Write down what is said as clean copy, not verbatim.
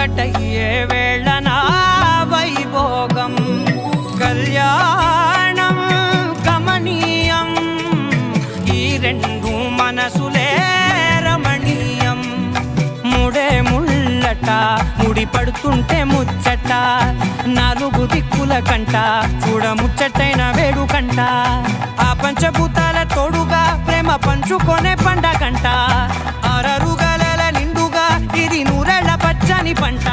ఒక్కటయ్యే వేళన వైభోగం కళ్యాణం కమనీయం ఈ రెండు మనసులే రమణీయం ముడే ముళ్ళట ముడి పడుతుంటే ముచ్చట నాలుగు దిక్కుల కంట చూడ ముచ్చటైన వేడుకంట ఆ పంచభూతాల తోడుగా ప్రేమ పంచుకొనే పండగంట ఆరరుగల నిండుగా ఇది నూరెళ్ళ పచ్చని పంట